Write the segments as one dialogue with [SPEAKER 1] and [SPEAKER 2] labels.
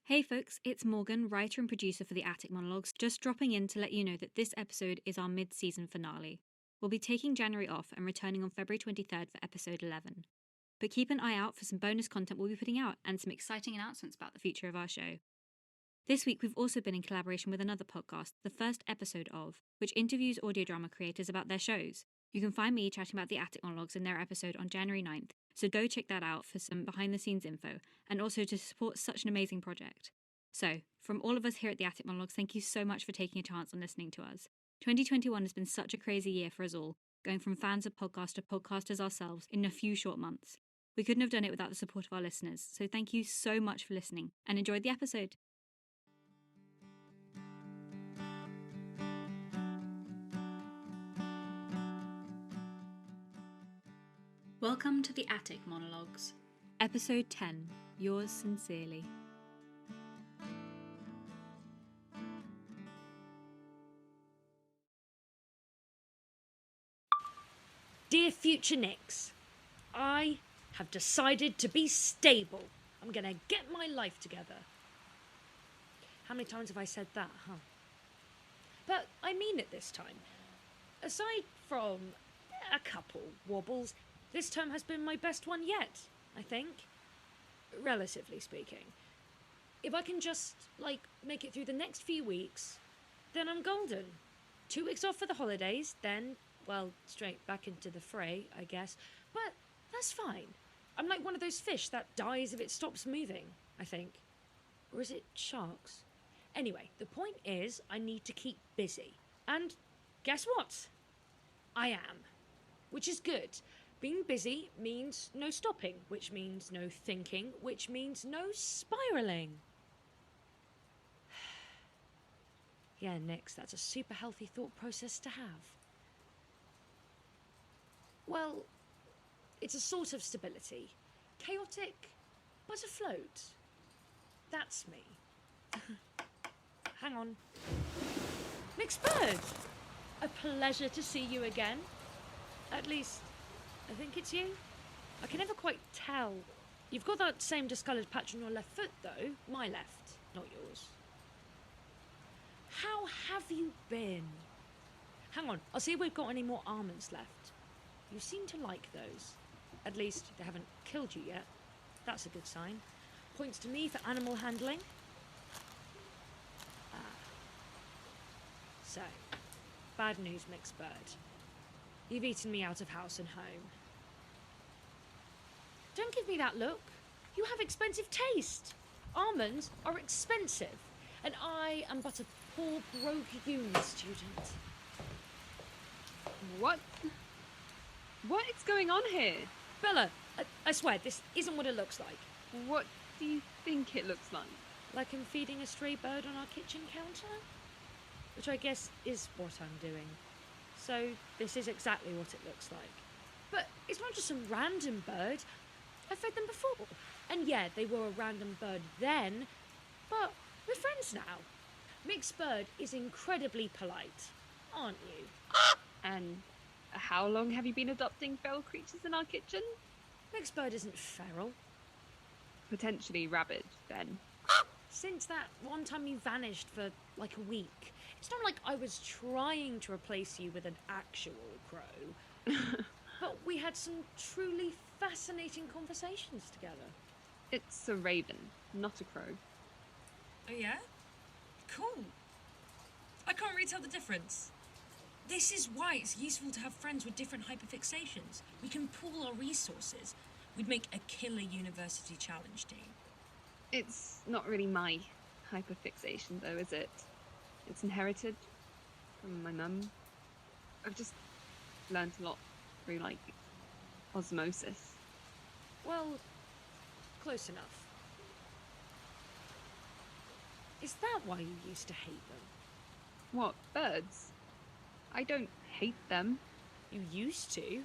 [SPEAKER 1] Hey folks, it's Morgan, writer and producer for the Attic Monologues, just dropping in to let you know that this episode is our mid-season finale. We'll be taking January off and returning on February 23rd for episode 11. But keep an eye out for some bonus content we'll be putting out and some exciting announcements about the future of our show. This week we've also been in collaboration with another podcast, the first episode of, which interviews audio drama creators about their shows. You can find me chatting about the Attic Monologues in their episode on January 9th, so go check that out for some behind-the-scenes info, and also to support such an amazing project. So, from all of us here at the Attic Monologues, thank you so much for taking a chance on listening to us. 2021 has been such a crazy year for us all, going from fans of podcasts to podcasters ourselves in a few short months. We couldn't have done it without the support of our listeners, so thank you so much for listening, and enjoy the episode. Welcome to the Attic Monologues, Episode 10, Yours Sincerely.
[SPEAKER 2] Dear future Nix, I have decided to be stable. I'm going to get my life together. How many times have I said that, huh? But I mean it this time. Aside from a couple wobbles, this term has been my best one yet, I think. Relatively speaking. If I can just, make it through the next few weeks, then I'm golden. 2 weeks off for the holidays, then, well, straight back into the fray, I guess. But that's fine. I'm like one of those fish that dies if it stops moving, I think. Or is it sharks? Anyway, the point is I need to keep busy. And guess what? I am. Which is good. Being busy means no stopping, which means no thinking, which means no spiralling. Yeah, Nix, that's a super healthy thought process to have. Well, it's a sort of stability. Chaotic, but afloat. That's me. Hang on. Mixed Bird! A pleasure to see you again. At least, I think it's you. I can never quite tell. You've got that same discoloured patch on your left foot, though. My left, not yours. How have you been? Hang on, I'll see if we've got any more almonds left. You seem to like those. At least they haven't killed you yet. That's a good sign. Points to me for animal handling. So, bad news, Mixed Bird. You've eaten me out of house and home. Don't give me that look. You have expensive taste. Almonds are expensive, and I am but a poor, broke uni student.
[SPEAKER 3] What? What is going on here?
[SPEAKER 2] Bella, I swear, this isn't what it looks like.
[SPEAKER 3] What do you think it looks like?
[SPEAKER 2] Like I'm feeding a stray bird on our kitchen counter? Which I guess is what I'm doing. So this is exactly what it looks like. But it's not just some random bird. I fed them before. And yeah, they were a random bird then, but we're friends now. Mixed Bird is incredibly polite, aren't you?
[SPEAKER 3] And how long have you been adopting feral creatures in our kitchen?
[SPEAKER 2] Mixed Bird isn't feral.
[SPEAKER 3] Potentially rabid, then.
[SPEAKER 2] Since that one time you vanished for like a week. It's not like I was trying to replace you with an actual crow. But we had some truly fascinating conversations together.
[SPEAKER 3] It's a raven, not a crow.
[SPEAKER 4] Oh yeah? Cool. I can't really tell the difference. This is why it's useful to have friends with different hyperfixations. We can pool our resources. We'd make a killer university challenge team.
[SPEAKER 3] It's not really my hyperfixation, though, is it? It's inherited from my mum. I've just learned a lot through, osmosis.
[SPEAKER 2] Well, close enough. Is that why you used to hate them?
[SPEAKER 3] What, birds? I don't hate them.
[SPEAKER 2] You used to?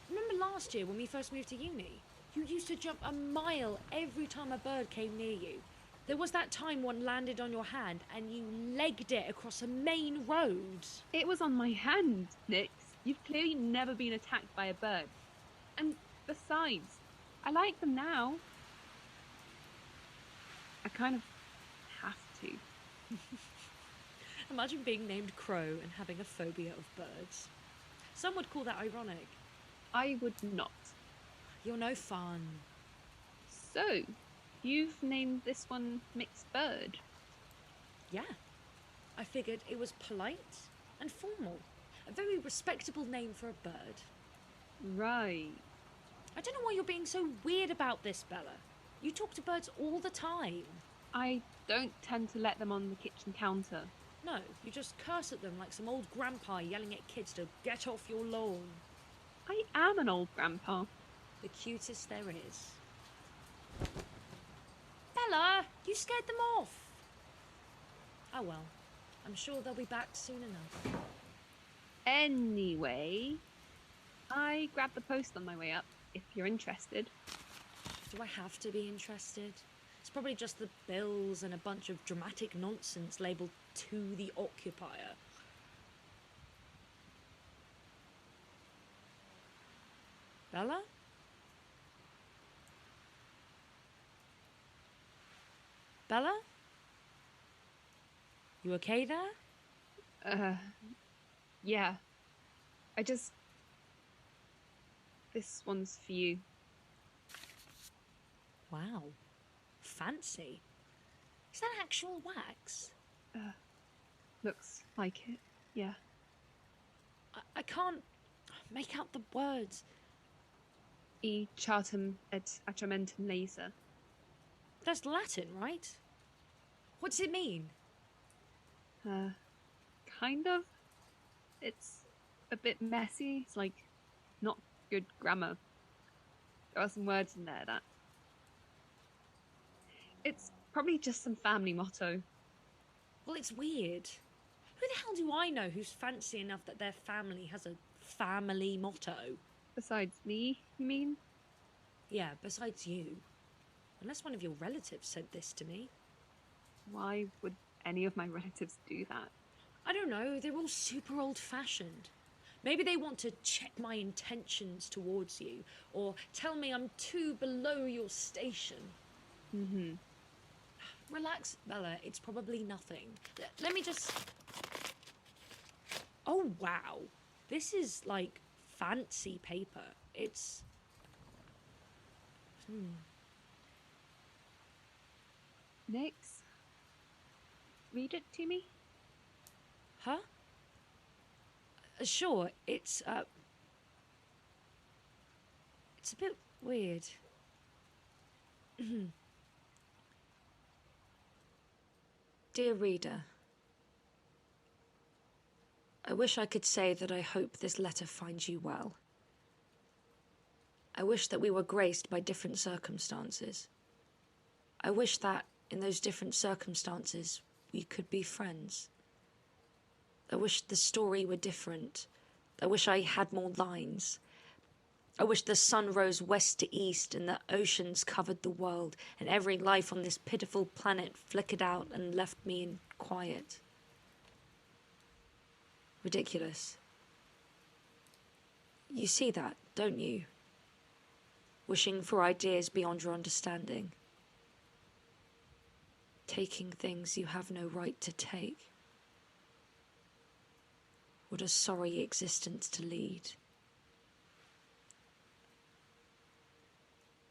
[SPEAKER 2] Remember last year when we first moved to uni? You used to jump a mile every time a bird came near you. There was that time one landed on your hand and you legged it across a main road.
[SPEAKER 3] It was on my hand, Nix. You've clearly never been attacked by a bird. And besides, I like them now. I kind of
[SPEAKER 2] Imagine being named Crow and having a phobia of birds. Some would call that ironic.
[SPEAKER 3] I would not.
[SPEAKER 2] You're no fun.
[SPEAKER 3] So, you've named this one Mixed Bird.
[SPEAKER 2] Yeah. I figured it was polite and formal. A very respectable name for a bird.
[SPEAKER 3] Right.
[SPEAKER 2] I don't know why you're being so weird about this, Bella. You talk to birds all the time.
[SPEAKER 3] I don't tend to let them on the kitchen counter.
[SPEAKER 2] No, you just curse at them like some old grandpa yelling at kids to get off your lawn.
[SPEAKER 3] I am an old grandpa.
[SPEAKER 2] The cutest there is. Bella, you scared them off. Oh well, I'm sure they'll be back soon enough.
[SPEAKER 3] Anyway, I grabbed the post on my way up, if you're interested.
[SPEAKER 2] Do I have to be interested? It's probably just the bills and a bunch of dramatic nonsense labelled "To the Occupier." Bella? Bella? You okay there?
[SPEAKER 3] Yeah. This one's for you.
[SPEAKER 2] Wow. Fancy. Is that actual wax?
[SPEAKER 3] Looks like it, yeah.
[SPEAKER 2] I can't make out the words.
[SPEAKER 3] E chartum et atramentum laser.
[SPEAKER 2] That's Latin, right? What does it mean?
[SPEAKER 3] Kind of. It's a bit messy. It's like not good grammar. There are some words in there that... It's probably just some family motto.
[SPEAKER 2] Well, it's weird. Who the hell do I know who's fancy enough that their family has a family motto?
[SPEAKER 3] Besides me, you mean?
[SPEAKER 2] Yeah, besides you. Unless one of your relatives said this to me.
[SPEAKER 3] Why would any of my relatives do that?
[SPEAKER 2] I don't know, they're all super old-fashioned. Maybe they want to check my intentions towards you, or tell me I'm too below your station.
[SPEAKER 3] Mm-hmm.
[SPEAKER 2] Relax, Bella, it's probably nothing. Let me just... Oh, wow. This is, like, fancy paper. It's...
[SPEAKER 3] Nix, read it to me.
[SPEAKER 2] Huh? Sure, it's a bit weird. Dear reader, I wish I could say that I hope this letter finds you well. I wish that we were graced by different circumstances. I wish that, in those different circumstances, we could be friends. I wish the story were different. I wish I had more lines. I wish the sun rose west to east and the oceans covered the world and every life on this pitiful planet flickered out and left me in quiet. Ridiculous. You see that, don't you? Wishing for ideas beyond your understanding. Taking things you have no right to take. What a sorry existence to lead.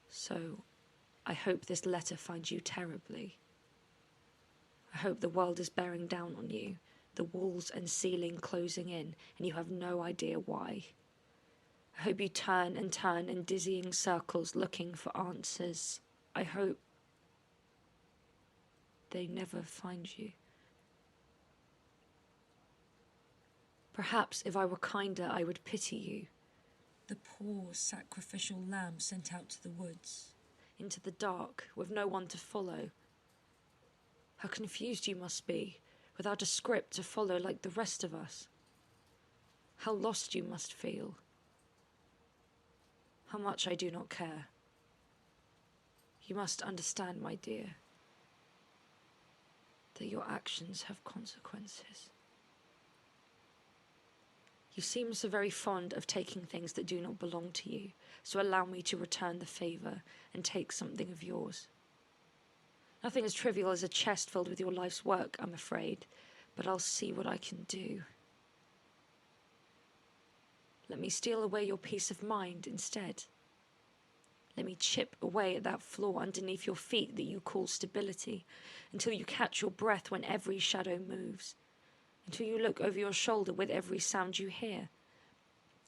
[SPEAKER 2] So, I hope this letter finds you terribly. I hope the world is bearing down on you, the walls and ceiling closing in, and you have no idea why. I hope you turn and turn in dizzying circles looking for answers. I hope they never find you. Perhaps if I were kinder, I would pity you.
[SPEAKER 4] The poor sacrificial lamb sent out to the woods.
[SPEAKER 2] Into the dark, with no one to follow. How confused you must be, without a script to follow like the rest of us. How lost you must feel. How much I do not care. You must understand, my dear, that your actions have consequences. You seem so very fond of taking things that do not belong to you, so allow me to return the favour and take something of yours. Nothing as trivial as a chest filled with your life's work, I'm afraid, but I'll see what I can do. Let me steal away your peace of mind instead. Let me chip away at that floor underneath your feet that you call stability, until you catch your breath when every shadow moves, until you look over your shoulder with every sound you hear,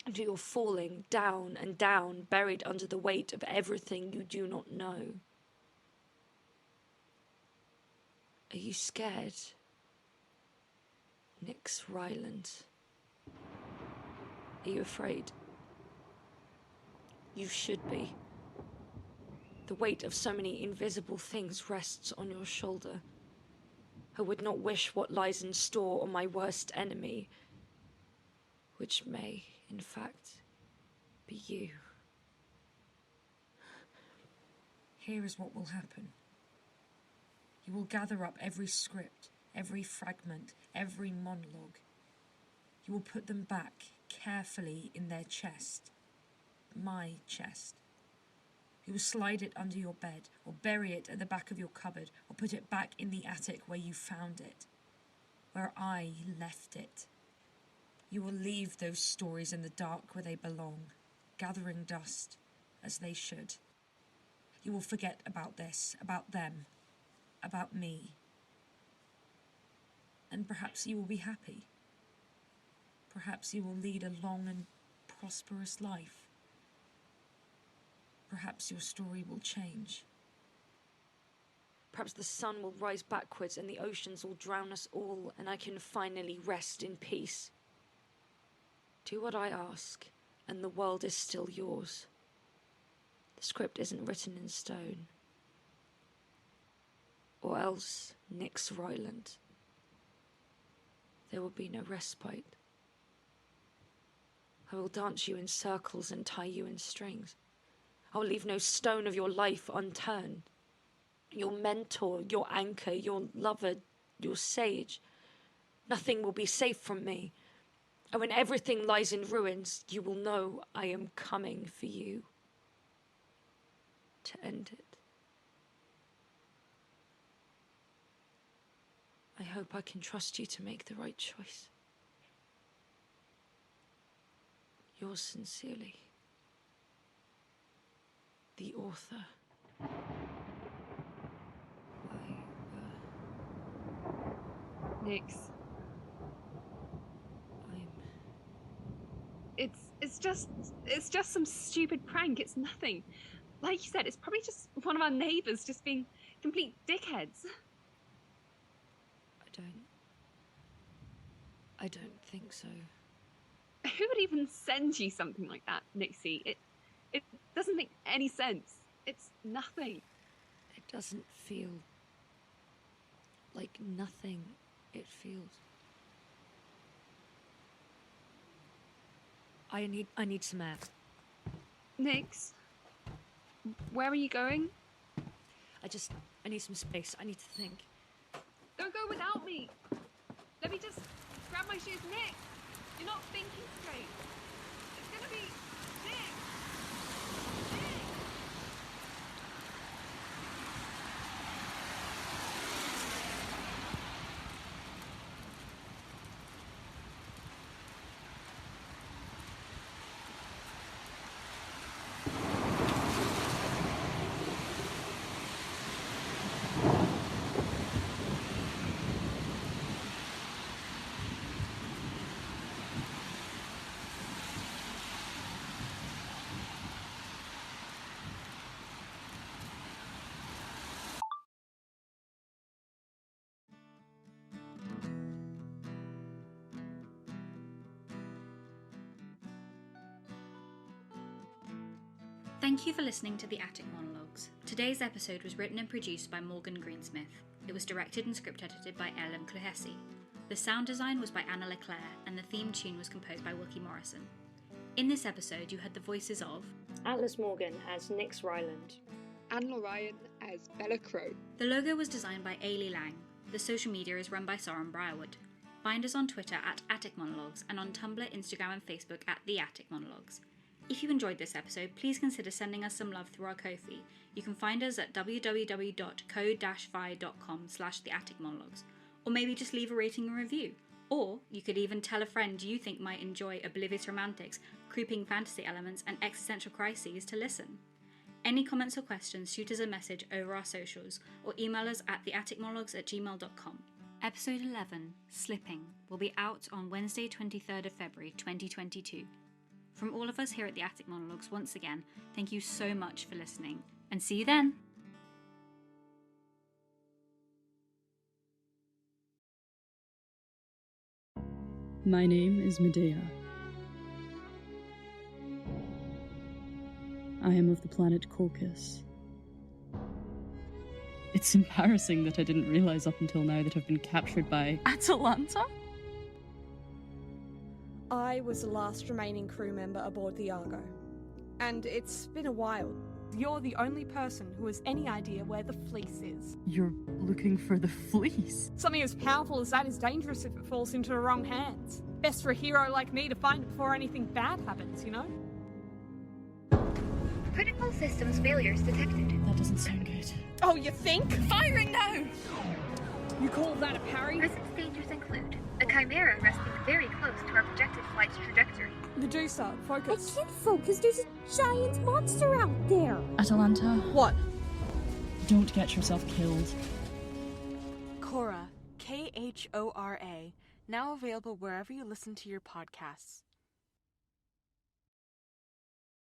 [SPEAKER 2] until you're falling down and down, buried under the weight of everything you do not know. Are you scared? Nyx Ryland. Are you afraid? You should be. The weight of so many invisible things rests on your shoulder. I would not wish what lies in store on my worst enemy, which may, in fact, be you.
[SPEAKER 4] Here is what will happen. You will gather up every script, every fragment, every monologue. You will put them back carefully in their chest, my chest. You will slide it under your bed, or bury it at the back of your cupboard, or put it back in the attic where you found it, where I left it. You will leave those stories in the dark where they belong, gathering dust, as they should. You will forget about this, about them, about me. And perhaps you will be happy. Perhaps you will lead a long and prosperous life. Perhaps your story will change.
[SPEAKER 2] Perhaps the sun will rise backwards and the oceans will drown us all, and I can finally rest in peace. Do what I ask, and the world is still yours. The script isn't written in stone. Or else, Nyx Ryland. There will be no respite. I will dance you in circles and tie you in strings. I will leave no stone of your life unturned. Your mentor, your anchor, your lover, your sage. Nothing will be safe from me. And when everything lies in ruins, you will know I am coming for you. To end it. I hope I can trust you to make the right choice. Yours sincerely, the author.
[SPEAKER 3] Nyx.
[SPEAKER 2] I'm...
[SPEAKER 3] It's just some stupid prank. It's nothing. Like you said, it's probably just one of our neighbours just being complete dickheads.
[SPEAKER 2] I don't think so.
[SPEAKER 3] Who would even send you something like that, Nixie? It doesn't make any sense. It's nothing.
[SPEAKER 2] It doesn't feel like nothing. It feels. I need some air.
[SPEAKER 3] Nyx, where are you going?
[SPEAKER 2] I need some space. I need to think.
[SPEAKER 3] Don't go without me. Let me just grab my shoes. Nyx, you're not thinking straight. It's gonna be Nyx. Nyx.
[SPEAKER 1] Thank you for listening to the Attic Monologues. Today's episode was written and produced by Morgan Greensmith. It was directed and script edited by Eilidh Clohessy. The sound design was by LeClair, and the theme tune was composed by Wilkie Morrison. In this episode, you heard the voices of
[SPEAKER 2] Atlas Morgan as Nyx Ryland.
[SPEAKER 3] Annelore as Bella Crow.
[SPEAKER 1] The logo was designed by Eilidh Lang. The social media is run by Soren Briarwood. Find us on Twitter at Attic Monologues and on Tumblr, Instagram and Facebook at The Attic Monologues. If you enjoyed this episode, please consider sending us some love through our Ko-fi. You can find us at www.ko-fi.com/theatticmonologues, or maybe just leave a rating and review. Or you could even tell a friend you think might enjoy oblivious romantics, creeping fantasy elements, and existential crises to listen. Any comments or questions, shoot us a message over our socials, or email us at theatticmonologues@gmail.com. Episode 11, Slipping, will be out on Wednesday 23rd of February 2022. From all of us here at the Attic Monologues, once again, thank you so much for listening, and see you then!
[SPEAKER 5] My name is Medea. I am of the planet Caucus. It's embarrassing that I didn't realize up until now that I've been captured by Atalanta?
[SPEAKER 6] I was the last remaining crew member aboard the Argo, and it's been a while. You're the only person who has any idea where the fleece is.
[SPEAKER 5] You're looking for the fleece?
[SPEAKER 6] Something as powerful as that is dangerous if it falls into the wrong hands. Best for a hero like me to find it before anything bad happens, you know?
[SPEAKER 7] Critical systems failures detected.
[SPEAKER 5] That doesn't sound good.
[SPEAKER 6] Oh, you think?
[SPEAKER 4] Firing now!
[SPEAKER 6] You call that a parry?
[SPEAKER 7] Present dangers include a chimera resting very close to our projected flight trajectory.
[SPEAKER 6] Medusa, focus.
[SPEAKER 8] I can't focus, there's a giant monster out there!
[SPEAKER 5] Atalanta,
[SPEAKER 6] What?
[SPEAKER 5] don't get yourself killed.
[SPEAKER 9] Khora, Khora, now available wherever you listen to your podcasts.